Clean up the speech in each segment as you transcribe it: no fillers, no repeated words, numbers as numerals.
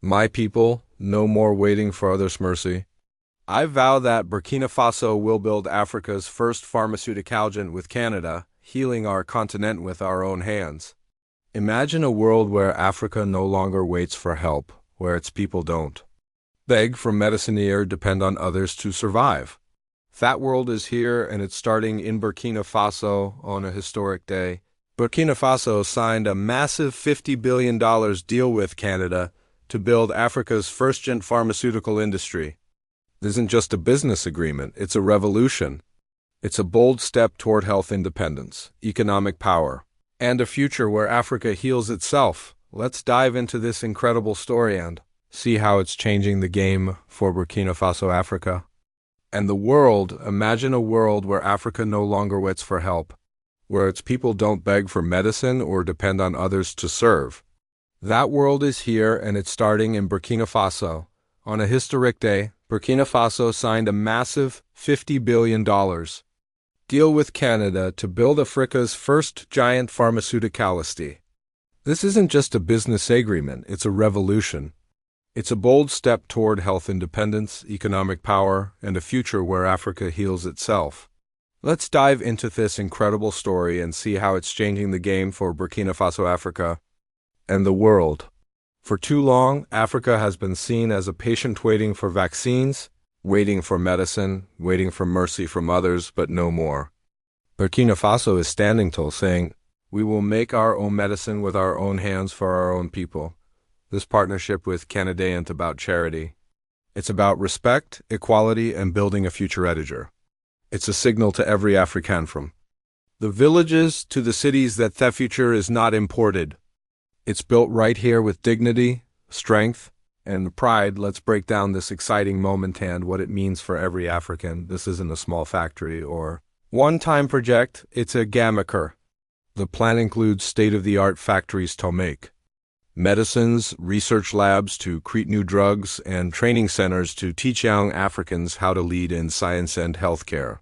My people, no more waiting for others' mercy. I vow that Burkina Faso will build Africa's first pharmaceutical with Canada, healing our continent with our own hands. Imagine a world where Africa no longer waits for help, where its people don't beg for medicine or depend on others to survive. That world is here, and it's starting in Burkina Faso on a historic day. Burkina Faso signed a massive $50 billion deal with Canada to build Africa's first-gen pharmaceutical industry. This isn't just a business agreement, it's a revolution. It's a bold step toward health independence, economic power, and a future where Africa heals itself. Let's dive into this incredible story and see how it's changing the game for Burkina Faso, Africa. And the world. Imagine a world where Africa no longer waits for help, where its people don't beg for medicine or depend on others to serve. That world is here, and it's starting in Burkina Faso. On a historic day, Burkina Faso signed a massive $50 billion deal with Canada to build Africa's first giant pharmaceuticality. This isn't just a business agreement, it's a revolution. It's a bold step toward health independence, economic power, and a future where Africa heals itself. Let's dive into this incredible story and see how it's changing the game for Burkina Faso, Africa, and the world. For too long, Africa has been seen as a patient waiting for vaccines, waiting for medicine, waiting for mercy from others, but no more. Burkina Faso is standing tall, saying, "We will make our own medicine with our own hands for our own people." This partnership with Canada ain't about charity. It's about respect, equality, and building a future editor. It's a signal to every African from the villages to the cities that future is not imported. It's built right here with dignity, strength, and pride. Let's break down this exciting moment and what it means for every African. This isn't a small factory or one-time project, it's a gamaker. The plan includes state-of-the-art factories to make medicines, research labs to create new drugs, and training centers to teach young Africans how to lead in science and healthcare.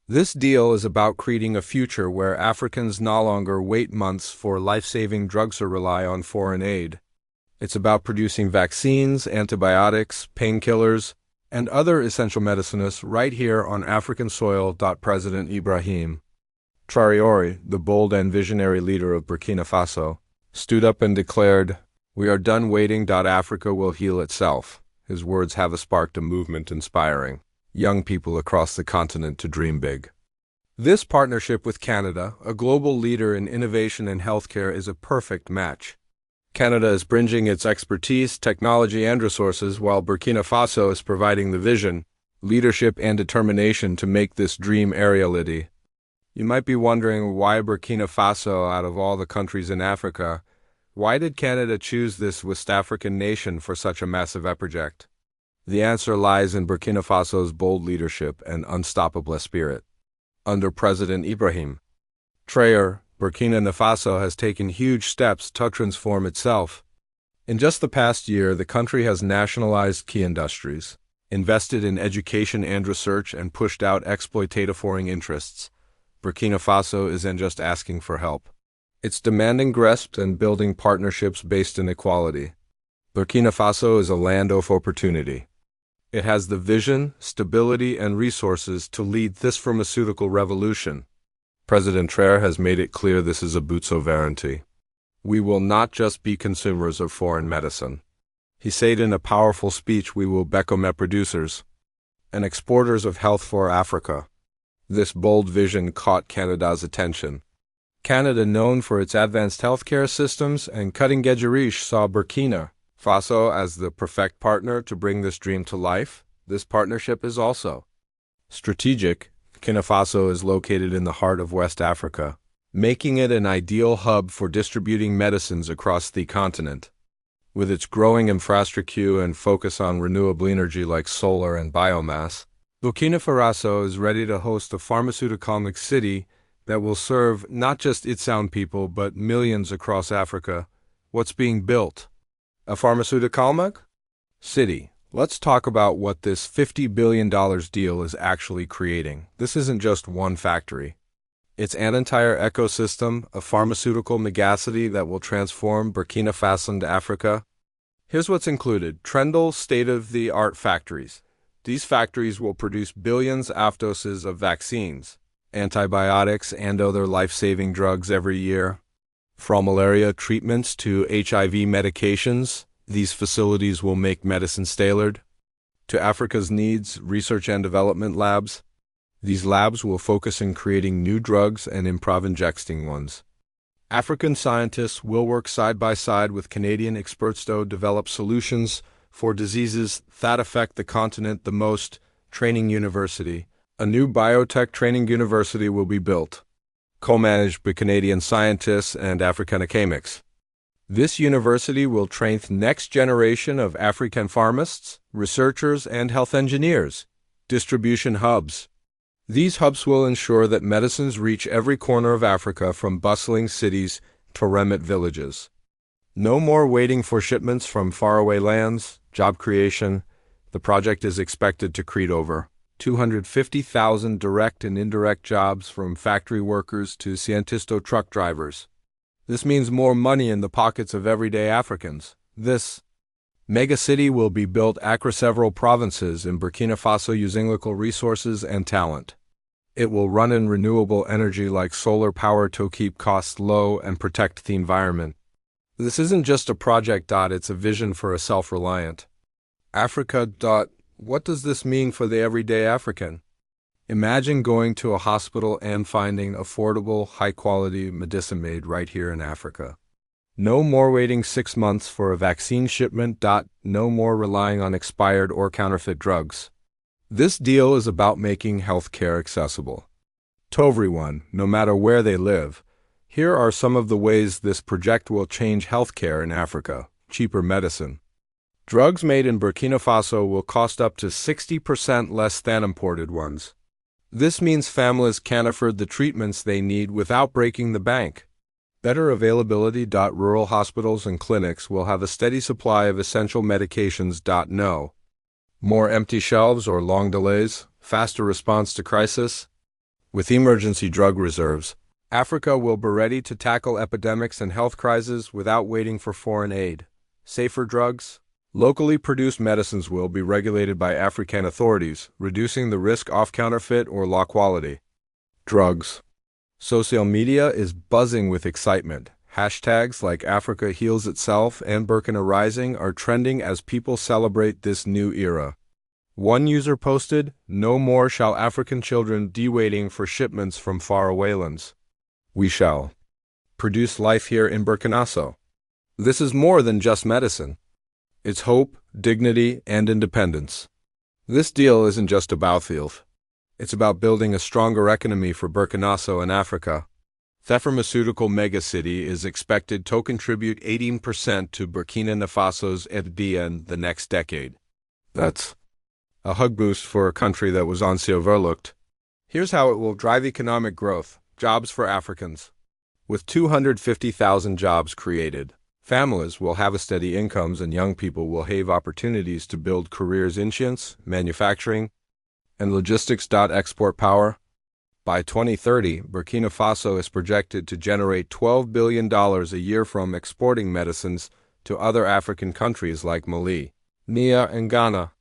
This deal is about creating a future where Africans no longer wait months for life-saving drugs or rely on foreign aid. It's about producing vaccines, antibiotics, painkillers, and other essential medicines right here on African soil. President Ibrahim Traoré, the bold and visionary leader of Burkina Faso, stood up and declared, "We are done waiting. Africa will heal itself." His words have sparked a movement inspiring young people across the continent to dream big. This partnership with Canada, a global leader in innovation and healthcare, is a perfect match. Canada is bringing its expertise, technology, and resources, while Burkina Faso is providing the vision, leadership, and determination to make this dream a reality. You might be wondering why Burkina Faso out of all the countries in Africa. Why did Canada choose this West African nation for such a massive project? The answer lies in Burkina Faso's bold leadership and unstoppable spirit. Under President Ibrahim Traoré, Burkina Faso has taken huge steps to transform itself. In just the past year, the country has nationalized key industries, invested in education and research, and pushed out exploitative foreign interests. Burkina Faso isn't just asking for help. It's demanding grasp and building partnerships based in equality. Burkina Faso is a land of opportunity. It has the vision, stability, and resources to lead this pharmaceutical revolution. President Traoré has made it clear this is a bout sovereignty. We will not just be consumers of foreign medicine. He said in a powerful speech, we will become producers and exporters of health for Africa. This bold vision caught Canada's attention. Canada, known for its advanced healthcare systems and cutting-edge research, saw Burkina Faso as the perfect partner to bring this dream to life. This partnership is also strategic. Burkina Faso is located in the heart of West Africa, making it an ideal hub for distributing medicines across the continent. With its growing infrastructure and focus on renewable energy like solar and biomass, Burkina Faso is ready to host a pharmaceutical city that will serve not just its own people but millions across Africa. What's being built? A pharmaceutical city. Let's talk about what this $50 billion deal is actually creating. This isn't just one factory. It's an entire ecosystem, a pharmaceutical megacity that will transform Burkina Faso into Africa. Here's what's included. Trendle state-of-the-art factories. These factories will produce billions of doses of vaccines, antibiotics, and other life-saving drugs every year. From malaria treatments to HIV medications, these facilities will make medicines tailored to Africa's needs. Research and development labs. These labs will focus on creating new drugs and improve injecting ones. African scientists will work side by side with Canadian experts to develop solutions for diseases that affect the continent the most. Training university. A new biotech training university will be built, co-managed by Canadian scientists and African academics. This university will train the next generation of African pharmacists, researchers, and health engineers. Distribution hubs. These hubs will ensure that medicines reach every corner of Africa, from bustling cities to remote villages. No more waiting for shipments from faraway lands. Job creation. The project is expected to create over 250,000 direct and indirect jobs, from factory workers to scientists to truck drivers. This means more money in the pockets of everyday Africans. This megacity will be built across several provinces in Burkina Faso using local resources and talent. It will run in renewable energy like solar power to keep costs low and protect the environment. This isn't just a project. It's a vision for a self-reliant Africa. What does this mean for the everyday African? Imagine going to a hospital and finding affordable, high-quality medicine made right here in Africa. No more waiting 6 months for a vaccine shipment. No more relying on expired or counterfeit drugs. This deal is about making healthcare accessible to everyone, no matter where they live. Here are some of the ways this project will change healthcare in Africa. Cheaper medicine. Drugs made in Burkina Faso will cost up to 60% less than imported ones. This means families can afford the treatments they need without breaking the bank. Better availability. Rural hospitals and clinics will have a steady supply of essential medications. No more empty shelves or long delays. Faster response to crisis. With emergency drug reserves, Africa will be ready to tackle epidemics and health crises without waiting for foreign aid. Safer drugs. Locally produced medicines will be regulated by African authorities, reducing the risk of counterfeit or low quality drugs. Social media is buzzing with excitement. Hashtags like Africa Heals Itself and Burkina Rising are trending as people celebrate this new era. One user posted, "No more shall African children be waiting for shipments from faraway lands. We shall produce life here in Burkina Faso." This is more than just medicine. It's hope, dignity, and independence. This deal isn't just about field. It's about building a stronger economy for Burkina Faso and Africa. The pharmaceutical megacity is expected to contribute 18% to Burkina Faso's EBITDA in the next decade. That's a hug boost for a country that was once overlooked. Here's how it will drive economic growth. Jobs for Africans. With 250,000 jobs created, families will have steady incomes and young people will have opportunities to build careers in science, manufacturing, and logistics. Export power. By 2030, Burkina Faso is projected to generate $12 billion a year from exporting medicines to other African countries like Mali, Nia, and Ghana.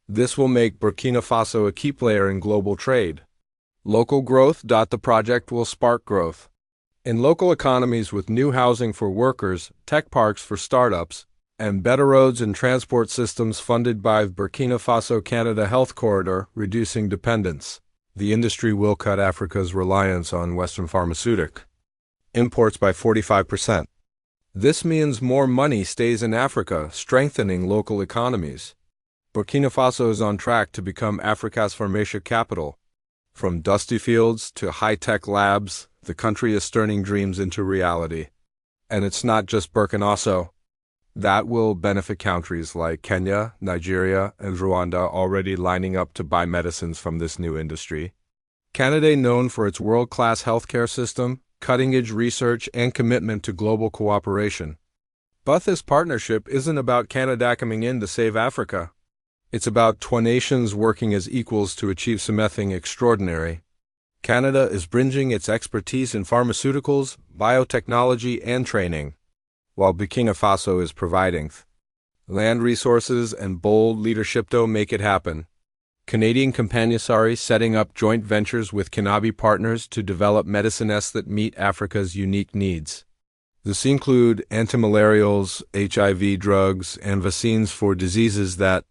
This will make Burkina Faso a key player in global trade. Local growth. The project will spark growth in local economies with new housing for workers, tech parks for startups, and better roads and transport systems funded by Burkina Faso-Canada Health Corridor, reducing dependence. The industry will cut Africa's reliance on Western pharmaceutical imports by 45%. This means more money stays in Africa, strengthening local economies. Burkina Faso is on track to become Africa's pharmaceutical capital. From dusty fields to high-tech labs, the country is turning dreams into reality. And it's not just Burkina Faso. That will benefit countries like Kenya, Nigeria, and Rwanda, already lining up to buy medicines from this new industry. Canada, known for its world-class healthcare system, cutting-edge research, and commitment to global cooperation. But this partnership isn't about Canada coming in to save Africa. It's about two nations working as equals to achieve something extraordinary. Canada is bringing its expertise in pharmaceuticals, biotechnology, and training, while Burkina Faso is providing Land resources and bold leadership though make it happen. Canadian Companiasari setting up joint ventures with cannabis partners to develop medicines that meet Africa's unique needs. This include antimalarials, HIV drugs, and vaccines for diseases that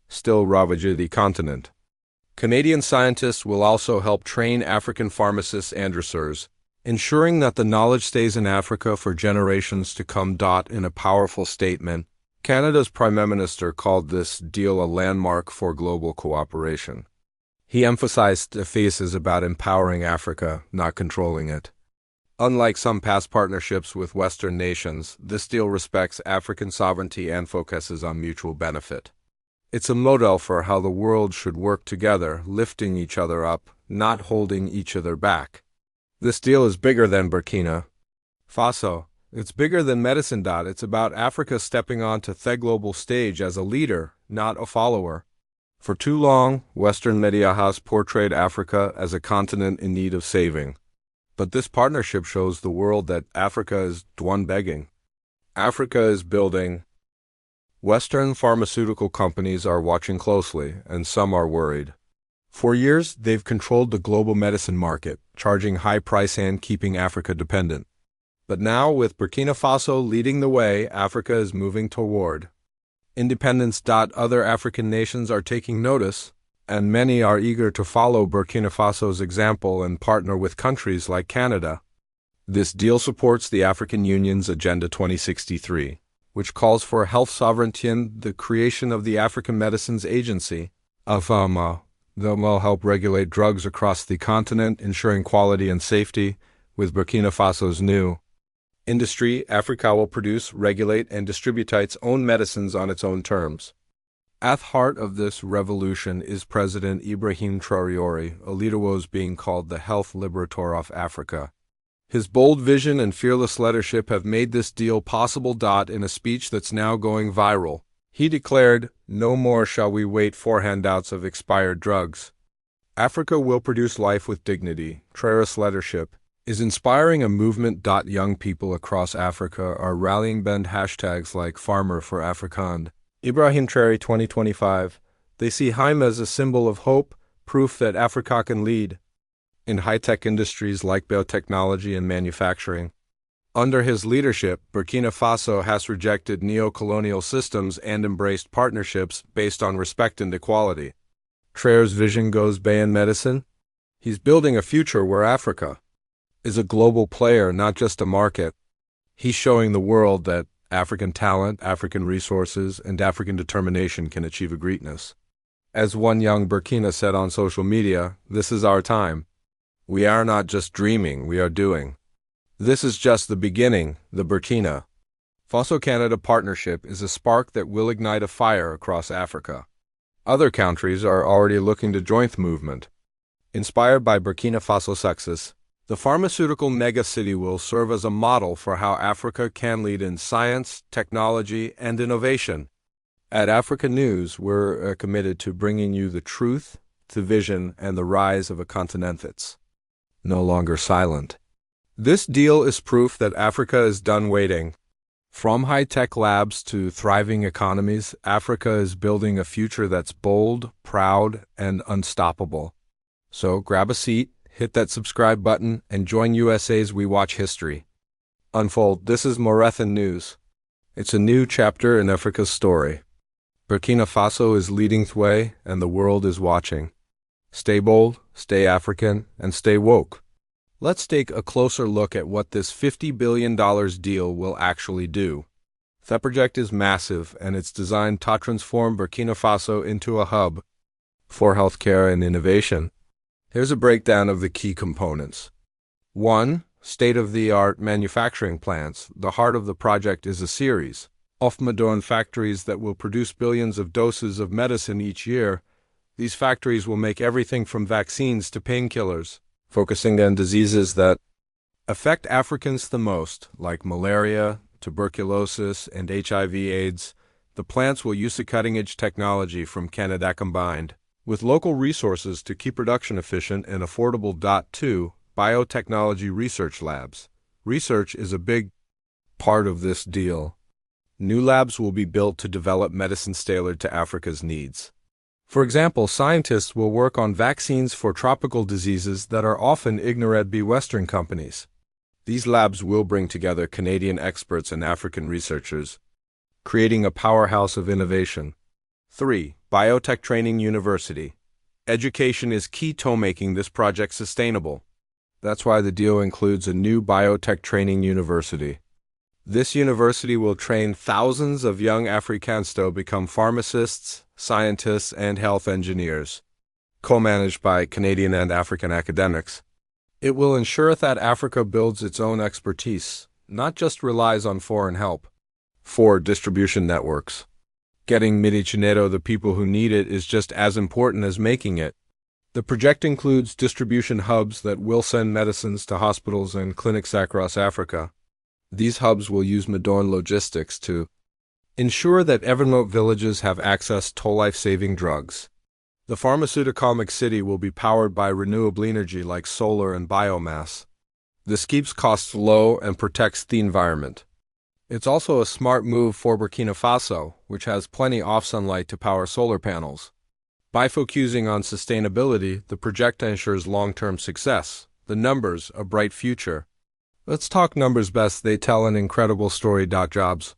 still ravage the continent. Canadian scientists will also help train African pharmacists and researchers, ensuring that the knowledge stays in Africa for generations to come. In a powerful statement, Canada's Prime Minister called this deal a landmark for global cooperation. He emphasized the thesis about empowering Africa, not controlling it. Unlike some past partnerships with Western nations, this deal respects African sovereignty and focuses on mutual benefit. It's a model for how the world should work together, lifting each other up, not holding each other back. This deal is bigger than Burkina Faso. It's bigger than medicine. It's about Africa stepping onto the global stage as a leader, not a follower. For too long, Western media has portrayed Africa as a continent in need of saving. But this partnership shows the world that Africa is done begging. Africa is building. Western pharmaceutical companies are watching closely, and some are worried. For years, they've controlled the global medicine market, charging high price and keeping Africa dependent. But now, with Burkina Faso leading the way, Africa is moving toward independence. Other African nations are taking notice, and many are eager to follow Burkina Faso's example and partner with countries like Canada. This deal supports the African Union's Agenda 2063, which calls for health sovereignty and the creation of the African Medicines Agency, Pharma, that will help regulate drugs across the continent, ensuring quality and safety. With Burkina Faso's new industry, Africa will produce, regulate, and distribute its own medicines on its own terms. At the heart of this revolution is President Ibrahim Traoré, a leader who is being called the health liberator of Africa. His bold vision and fearless leadership have made this deal possible. In a speech that's now going viral, he declared, "No more shall we wait for handouts of expired drugs. Africa will produce life with dignity." Traoré's leadership is inspiring a movement. Young people across Africa are rallying behind hashtags like Pharma for Africa. Ibrahim Traoré 2025. They see him as a symbol of hope, proof that Africa can lead in high-tech industries like biotechnology and manufacturing. Under his leadership, Burkina Faso has rejected neo-colonial systems and embraced partnerships based on respect and equality. Traoré's vision goes beyond medicine. He's building a future where Africa is a global player, not just a market. He's showing the world that African talent, African resources, and African determination can achieve a greatness. As one young Burkina said on social media, "This is our time. We are not just dreaming, we are doing." This is just the beginning. The Burkina Faso-Canada partnership is a spark that will ignite a fire across Africa. Other countries are already looking to join the movement. Inspired by Burkina Faso's success, the pharmaceutical megacity will serve as a model for how Africa can lead in science, technology, and innovation. At Africa News, we're committed to bringing you the truth, the vision, and the rise of a continent that's no longer silent. This deal is proof that Africa is done waiting. From high-tech labs to thriving economies, Africa is building a future that's bold, proud, and unstoppable. So grab a seat, hit that subscribe button, and join USA's We Watch History unfold. This is Morethan News. It's a new chapter in Africa's story. Burkina Faso is leading the way, and the world is watching. Stay bold, stay African, and stay woke. Let's take a closer look at what this $50 billion deal will actually do. The project is massive, and it's designed to transform Burkina Faso into a hub for healthcare and innovation. Here's a breakdown of the key components. 1. State-of-the-art manufacturing plants. The heart of the project is a series of modern factories that will produce billions of doses of medicine each year. These factories will make everything from vaccines to painkillers, focusing on diseases that affect Africans the most, like malaria, tuberculosis, and HIV/AIDS. The plants will use the cutting-edge technology from Canada combined with local resources to keep production efficient and affordable. 2. Biotechnology research labs. Research is a big part of this deal. New labs will be built to develop medicines tailored to Africa's needs. For example, scientists will work on vaccines for tropical diseases that are often ignored by Western companies. These labs will bring together Canadian experts and African researchers, creating a powerhouse of innovation. 3. Biotech Training University. Education is key to making this project sustainable. That's why the deal includes a new biotech training university. This university will train thousands of young Africans to become pharmacists, scientists, and health engineers, co-managed by Canadian and African academics. It will ensure that Africa builds its own expertise, not just relies on foreign help. 4. Distribution networks. Getting medicina to the people who need it is just as important as making it. The project includes distribution hubs that will send medicines to hospitals and clinics across Africa. These hubs will use modern logistics to ensure that remote villages have access to life-saving drugs. The pharmaceutical city will be powered by renewable energy like solar and biomass. This keeps costs low and protects the environment. It's also a smart move for Burkina Faso, which has plenty of sunlight to power solar panels. By focusing on sustainability, the project ensures long-term success. The numbers, a bright future. Let's talk numbers best. They tell an incredible story. Jobs.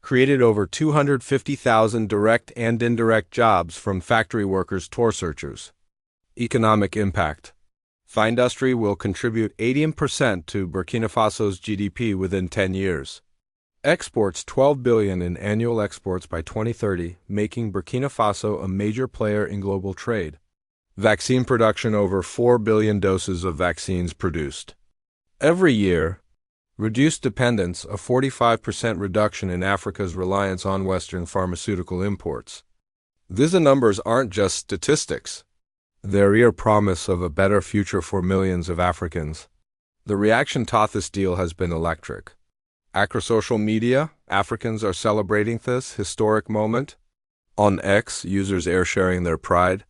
Created over 250,000 direct and indirect jobs from factory workers to researchers. Economic impact. The industry will contribute 80% to Burkina Faso's GDP within 10 years. Exports 12 billion in annual exports by 2030, making Burkina Faso a major player in global trade. Vaccine production over 4 billion doses of vaccines produced every year. Reduced dependence, a 45% reduction in Africa's reliance on Western pharmaceutical imports. These numbers aren't just statistics. They're a promise of a better future for millions of Africans. The reaction to this deal has been electric. Across social media, Africans are celebrating this historic moment. On X, users are sharing their pride.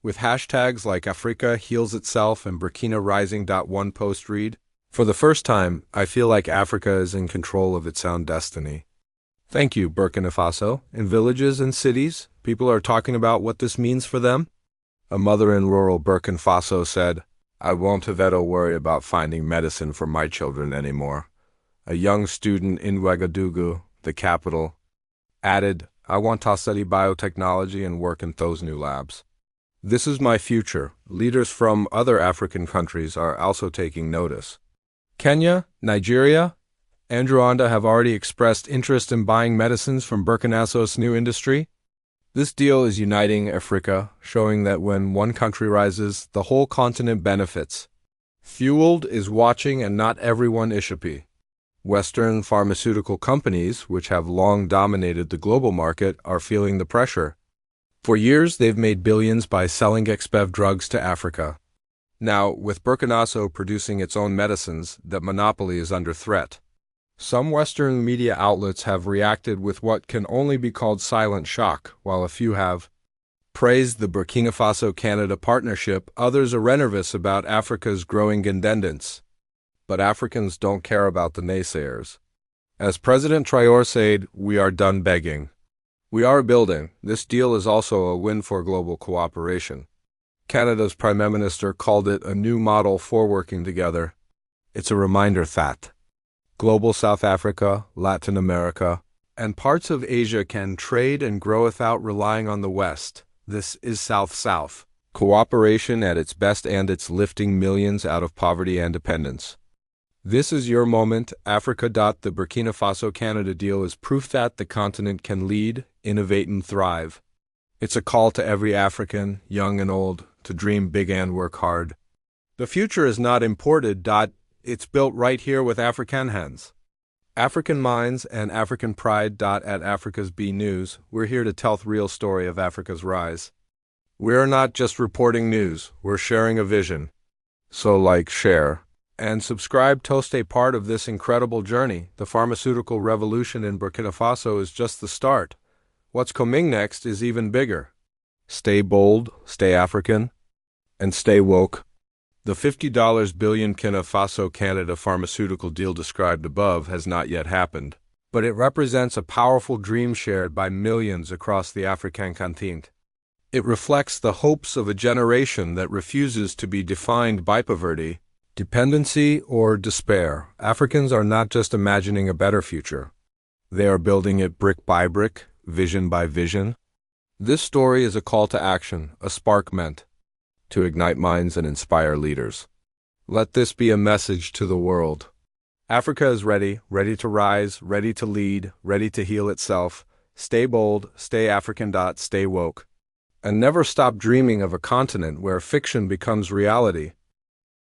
With hashtags like Africa heals itself and Burkina rising. One post read, "For the first time, I feel like Africa is in control of its own destiny." Thank you, Burkina Faso. In villages and cities, people are talking about what this means for them. A mother in rural Burkina Faso said, "I won't have to worry about finding medicine for my children anymore." A young student in Ouagadougou, the capital, added, "I want to study biotechnology and work in those new labs. This is my future." Leaders from other African countries are also taking notice. Kenya, Nigeria, and Rwanda have already expressed interest in buying medicines from Burkina Faso's new industry. This deal is uniting Africa, showing that when one country rises, the whole continent benefits. Fueled is watching and not everyone is happy. Western pharmaceutical companies, which have long dominated the global market, are feeling the pressure. For years, they've made billions by selling expensive drugs to Africa. Now, with Burkina Faso producing its own medicines, that monopoly is under threat. Some Western media outlets have reacted with what can only be called silent shock, while a few have praised the Burkina Faso-Canada partnership. Others are nervous about Africa's growing independence. But Africans don't care about the naysayers. As President Traoré said, "We are done begging. We are building." This deal is also a win for global cooperation. Canada's Prime Minister called it a new model for working together. It's a reminder that global South Africa, Latin America, and parts of Asia can trade and grow without relying on the West. This is South-South cooperation at its best, and it's lifting millions out of poverty and dependence. This is your moment, Africa. The Burkina Faso-Canada deal is proof that the continent can lead, innovate, and thrive. It's a call to every African, young and old, to dream big and work hard. The future is not imported. It's built right here with African hands. African minds and African pride. At Africa's B News, we're here to tell the real story of Africa's rise. We're not just reporting news, we're sharing a vision. So like, share, and subscribe to stay part of this incredible journey. The pharmaceutical revolution in Burkina Faso is just the start. What's coming next is even bigger. Stay bold, stay African, and stay woke. The $50 billion Burkina Faso-Canada pharmaceutical deal described above has not yet happened. but it represents a powerful dream shared by millions across the African continent. It reflects the hopes of a generation that refuses to be defined by poverty, dependency, or despair. Africans are not just imagining a better future. They are building it brick by brick, vision by vision. This story is a call to action, a spark meant to ignite minds and inspire leaders. Let this be a message to the world. Africa is ready, ready to rise, ready to lead, ready to heal itself. Stay bold, stay African. Stay woke. And never stop dreaming of a continent where fiction becomes reality.